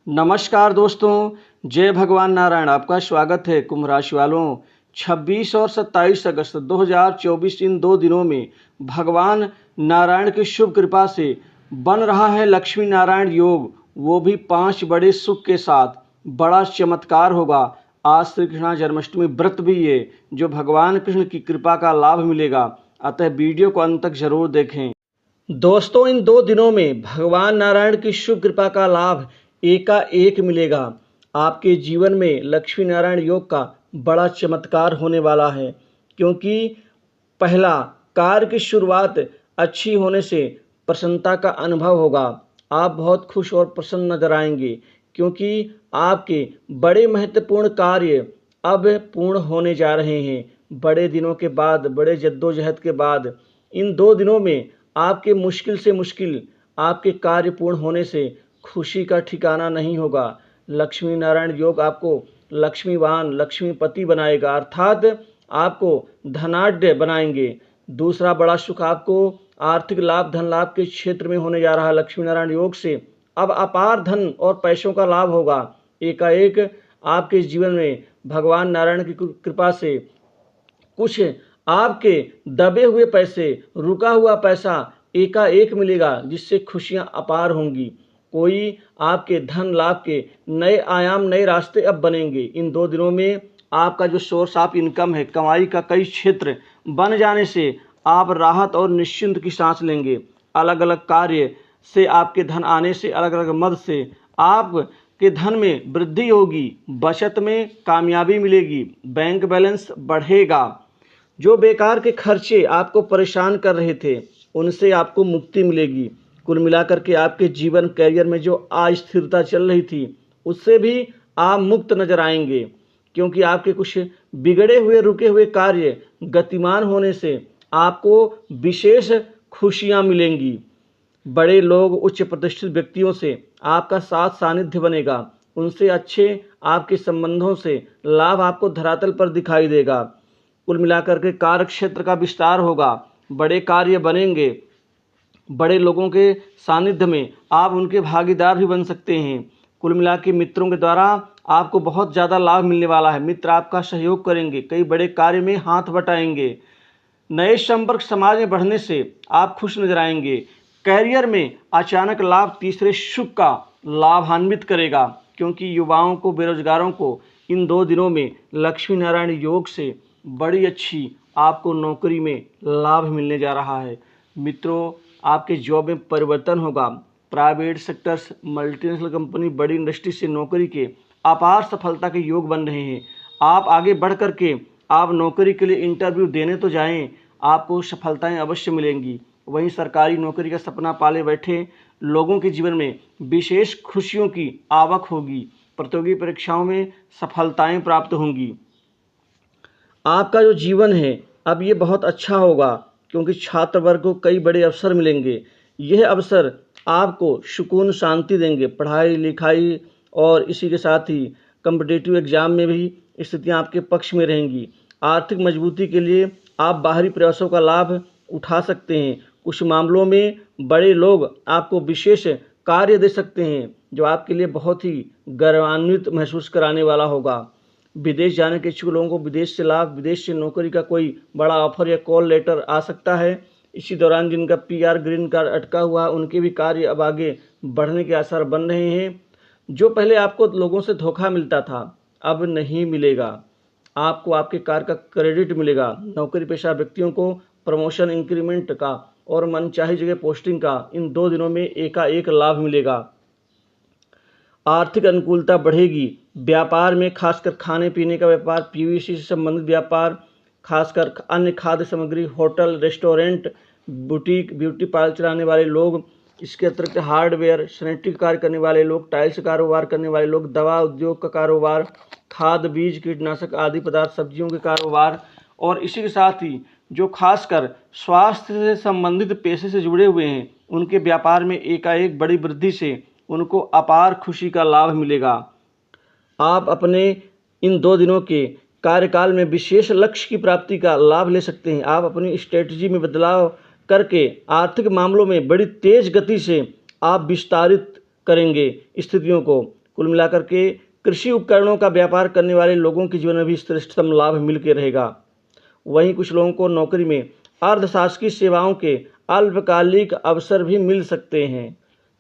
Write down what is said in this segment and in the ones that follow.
नमस्कार दोस्तों, जय भगवान नारायण। आपका स्वागत है। कुंभ राशि वालों, 26 और 27 अगस्त 2024 इन 2 दिनों में भगवान नारायण की शुभ कृपा से बन रहा है लक्ष्मी नारायण योग, वो भी 5 बड़े सुख के साथ। बड़ा चमत्कार होगा। आज श्री कृष्ण जन्माष्टमी व्रत भी है, जो भगवान कृष्ण की कृपा का लाभ मिलेगा। अतः वीडियो को अंत तक जरूर देखें। दोस्तों, इन 2 दिनों में भगवान नारायण की शुभ कृपा का लाभ एकाएक मिलेगा। आपके जीवन में लक्ष्मी नारायण योग का बड़ा चमत्कार होने वाला है, क्योंकि पहला, कार्य की शुरुआत अच्छी होने से प्रसन्नता का अनुभव होगा। आप बहुत खुश और प्रसन्न नजर आएंगे, क्योंकि आपके बड़े महत्वपूर्ण कार्य अब पूर्ण होने जा रहे हैं। बड़े दिनों के बाद, बड़े जद्दोजहद के बाद इन 2 दिनों में आपके मुश्किल से मुश्किल आपके कार्य पूर्ण होने से खुशी का ठिकाना नहीं होगा। लक्ष्मी नारायण योग आपको लक्ष्मीवान, लक्ष्मीपति बनाएगा, अर्थात आपको धनाढ्य बनाएंगे। दूसरा बड़ा सुख आपको आर्थिक लाभ, धन लाभ के क्षेत्र में होने जा रहा है। लक्ष्मी नारायण योग से अब अपार धन और पैसों का लाभ होगा। एकाएक आपके जीवन में भगवान नारायण की कृपा से कुछ आपके दबे हुए पैसे, रुका हुआ पैसा एकाएक मिलेगा, जिससे खुशियां अपार होंगी। कोई आपके धन लाभ के नए आयाम, नए रास्ते अब बनेंगे। इन 2 दिनों में आपका जो सोर्स ऑफ इनकम है, कमाई का कई क्षेत्र बन जाने से आप राहत और निश्चिंत की सांस लेंगे। अलग अलग कार्य से आपके धन आने से, अलग अलग मद से आपके धन में वृद्धि होगी, बचत में कामयाबी मिलेगी, बैंक बैलेंस बढ़ेगा। जो बेकार के खर्चे आपको परेशान कर रहे थे, उनसे आपको मुक्ति मिलेगी। कुल मिलाकर के आपके जीवन, कैरियर में जो अस्थिरता चल रही थी, उससे भी आप मुक्त नजर आएंगे, क्योंकि आपके कुछ बिगड़े हुए, रुके हुए कार्य गतिमान होने से आपको विशेष खुशियां मिलेंगी। बड़े लोग, उच्च प्रतिष्ठित व्यक्तियों से आपका साथ सानिध्य बनेगा। उनसे अच्छे आपके संबंधों से लाभ आपको धरातल पर दिखाई देगा। कुल मिलाकर के कार्य क्षेत्र का विस्तार होगा, बड़े कार्य बनेंगे। बड़े लोगों के सानिध्य में आप उनके भागीदार भी बन सकते हैं। कुल मिला के मित्रों के द्वारा आपको बहुत ज़्यादा लाभ मिलने वाला है। मित्र आपका सहयोग करेंगे, कई बड़े कार्य में हाथ बटाएंगे। नए संपर्क समाज में बढ़ने से आप खुश नजर आएंगे। कैरियर में अचानक लाभ तीसरे सुख का लाभान्वित करेगा, क्योंकि युवाओं को, बेरोजगारों को इन 2 दिनों में लक्ष्मी नारायण योग से बड़ी अच्छी आपको नौकरी में लाभ मिलने जा रहा है। मित्रों, आपके जॉब में परिवर्तन होगा। प्राइवेट सेक्टर्स, मल्टीनेशनल कंपनी, बड़ी इंडस्ट्री से नौकरी के अपार सफलता के योग बन रहे हैं। आप आगे बढ़ कर के आप नौकरी के लिए इंटरव्यू देने तो जाएं, आपको सफलताएं अवश्य मिलेंगी। वहीं सरकारी नौकरी का सपना पाले बैठे लोगों के जीवन में विशेष खुशियों की आवक होगी। प्रतियोगी परीक्षाओं में सफलताएं प्राप्त होंगी। आपका जो जीवन है अब ये बहुत अच्छा होगा, क्योंकि छात्र वर्ग को कई बड़े अवसर मिलेंगे। यह अवसर आपको सुकून, शांति देंगे। पढ़ाई लिखाई और इसी के साथ ही कॉम्पिटिटिव एग्जाम में भी स्थितियां आपके पक्ष में रहेंगी। आर्थिक मजबूती के लिए आप बाहरी प्रयासों का लाभ उठा सकते हैं। कुछ मामलों में बड़े लोग आपको विशेष कार्य दे सकते हैं, जो आपके लिए बहुत ही गौरवान्वित महसूस कराने वाला होगा। विदेश जाने के इच्छुक लोगों को विदेश से लाभ, विदेश से नौकरी का कोई बड़ा ऑफर या कॉल लेटर आ सकता है। इसी दौरान जिनका PR, ग्रीन कार्ड अटका हुआ, उनके भी कार्य अब आगे बढ़ने के आसार बन रहे हैं। जो पहले आपको लोगों से धोखा मिलता था, अब नहीं मिलेगा। आपको आपके कार्य का क्रेडिट मिलेगा। नौकरी पेशा व्यक्तियों को प्रमोशन, इंक्रीमेंट का और मनचाही जगह पोस्टिंग का इन 2 दिनों में एकाएक लाभ मिलेगा। आर्थिक अनुकूलता बढ़ेगी। व्यापार में खासकर खाने पीने का व्यापार, PVC से संबंधित व्यापार, खासकर अन्य खाद्य सामग्री, hotel, restaurant, boutique, beauty parlour चलाने वाले लोग, इसके अतिरिक्त हार्डवेयर, सैनिटरी कार्य करने वाले लोग, टाइल्स कारोबार करने वाले लोग, दवा उद्योग का कारोबार, खाद, बीज, कीटनाशक आदि पदार्थ, सब्जियों के कारोबार, और इसी के साथ ही जो खासकर स्वास्थ्य से संबंधित पेशे से जुड़े हुए हैं, उनके व्यापार में एकाएक बड़ी वृद्धि से उनको अपार खुशी का लाभ मिलेगा। आप अपने इन 2 दिनों के कार्यकाल में विशेष लक्ष्य की प्राप्ति का लाभ ले सकते हैं। आप अपनी स्ट्रेटजी में बदलाव करके आर्थिक मामलों में बड़ी तेज गति से आप विस्तारित करेंगे स्थितियों को। कुल मिलाकर के कृषि उपकरणों का व्यापार करने वाले लोगों के जीवन में भी श्रेष्ठतम लाभ मिल के रहेगा। वहीं कुछ लोगों को नौकरी में अर्धशासकीय सेवाओं के अल्पकालिक अवसर भी मिल सकते हैं।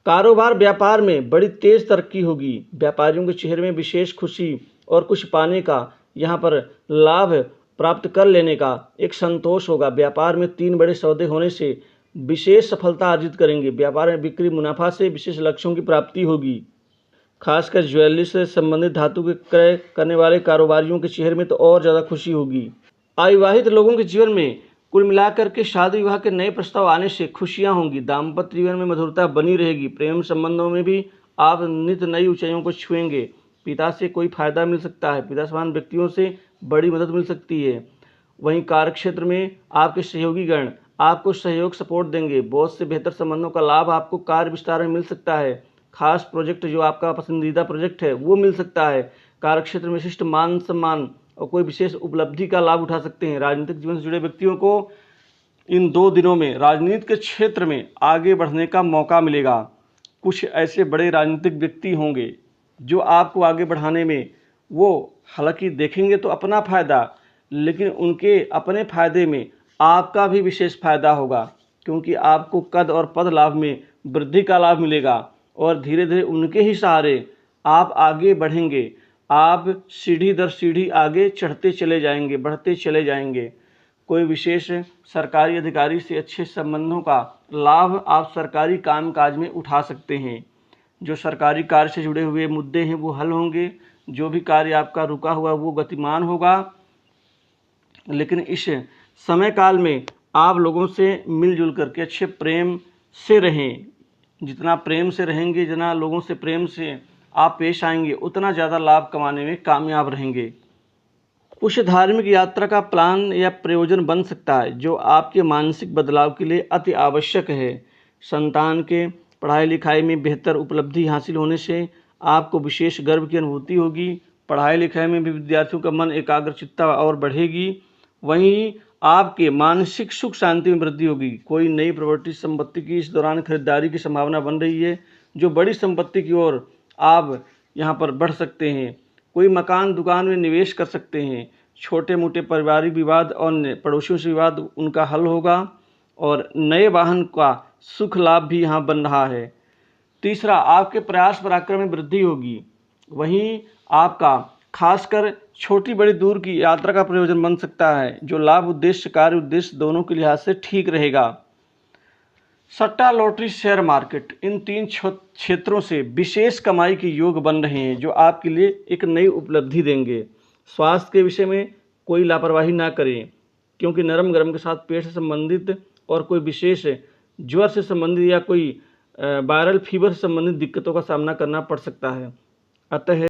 कारोबार व्यापार में बड़ी तेज तरक्की होगी। व्यापारियों के चेहरे में विशेष खुशी और कुछ पाने का, यहाँ पर लाभ प्राप्त कर लेने का एक संतोष होगा। व्यापार में 3 बड़े सौदे होने से विशेष सफलता अर्जित करेंगे। व्यापार में बिक्री मुनाफा से विशेष लक्ष्यों की प्राप्ति होगी। खासकर ज्वेलरी से संबंधित धातु के क्रय करने वाले कारोबारियों के चेहरे में तो और ज़्यादा खुशी होगी। अविवाहित लोगों के जीवन में कुल मिलाकर के शादी विवाह के नए प्रस्ताव आने से खुशियां होंगी। दाम्पत्य जीवन में मधुरता बनी रहेगी। प्रेम संबंधों में भी आप नित्य नई ऊंचाइयों को छुएंगे। पिता से कोई फायदा मिल सकता है। पिता समान व्यक्तियों से बड़ी मदद मिल सकती है। वहीं कार्यक्षेत्र में आपके सहयोगीगण आपको सहयोग सपोर्ट देंगे। बॉस से बेहतर संबंधों का लाभ आपको कार्य विस्तार में मिल सकता है। खास प्रोजेक्ट जो आपका पसंदीदा प्रोजेक्ट है वो मिल सकता है। कार्यक्षेत्र में विशिष्ट मान सम्मान और कोई विशेष उपलब्धि का लाभ उठा सकते हैं। राजनीतिक जीवन से जुड़े व्यक्तियों को इन 2 दिनों में राजनीति के क्षेत्र में आगे बढ़ने का मौका मिलेगा। कुछ ऐसे बड़े राजनीतिक व्यक्ति होंगे जो आपको आगे बढ़ाने में वो हालांकि देखेंगे तो अपना फ़ायदा, लेकिन उनके अपने फ़ायदे में आपका भी विशेष फ़ायदा होगा, क्योंकि आपको कद और पद लाभ में वृद्धि का लाभ मिलेगा और धीरे धीरे उनके ही सहारे आप आगे बढ़ेंगे। आप सीढ़ी दर सीढ़ी आगे चढ़ते चले जाएंगे, बढ़ते चले जाएंगे। कोई विशेष सरकारी अधिकारी से अच्छे संबंधों का लाभ आप सरकारी कामकाज में उठा सकते हैं। जो सरकारी कार्य से जुड़े हुए मुद्दे हैं वो हल होंगे। जो भी कार्य आपका रुका हुआ वो गतिमान होगा। लेकिन इस समय काल में आप लोगों से मिलजुल करके अच्छे प्रेम से रहें। जितना प्रेम से रहेंगे, जितना लोगों से प्रेम से आप पेश आएंगे, उतना ज़्यादा लाभ कमाने में कामयाब रहेंगे। कुछ धार्मिक यात्रा का प्लान या प्रयोजन बन सकता है जो आपके मानसिक बदलाव के लिए अति आवश्यक है। संतान के पढ़ाई लिखाई में बेहतर उपलब्धि हासिल होने से आपको विशेष गर्व की अनुभूति होगी। पढ़ाई लिखाई में भी विद्यार्थियों का मन एकाग्रचित्ता और बढ़ेगी। वहीं आपके मानसिक सुख शांति में वृद्धि होगी। कोई नई प्रॉपर्टी संपत्ति की इस दौरान खरीदारी की संभावना बन रही है, जो बड़ी संपत्ति की ओर आप यहाँ पर बढ़ सकते हैं। कोई मकान दुकान में निवेश कर सकते हैं। छोटे मोटे पारिवारिक विवाद और पड़ोसियों से विवाद उनका हल होगा और नए वाहन का सुख लाभ भी यहाँ बन रहा है। तीसरा, आपके प्रयास पराक्रम में वृद्धि होगी। वहीं आपका खासकर छोटी बड़ी दूर की यात्रा का प्रयोजन बन सकता है, जो लाभ उद्देश्य कार्य उद्देश्य दोनों के लिहाज से ठीक रहेगा। सट्टा, लॉटरी, शेयर मार्केट, इन 3 क्षेत्रों से विशेष कमाई के योग बन रहे हैं, जो आपके लिए एक नई उपलब्धि देंगे। स्वास्थ्य के विषय में कोई लापरवाही ना करें, क्योंकि नरम गरम के साथ पेट से संबंधित और कोई विशेष ज्वर से संबंधित या कोई वायरल फीवर से संबंधित दिक्कतों का सामना करना पड़ सकता है। अतः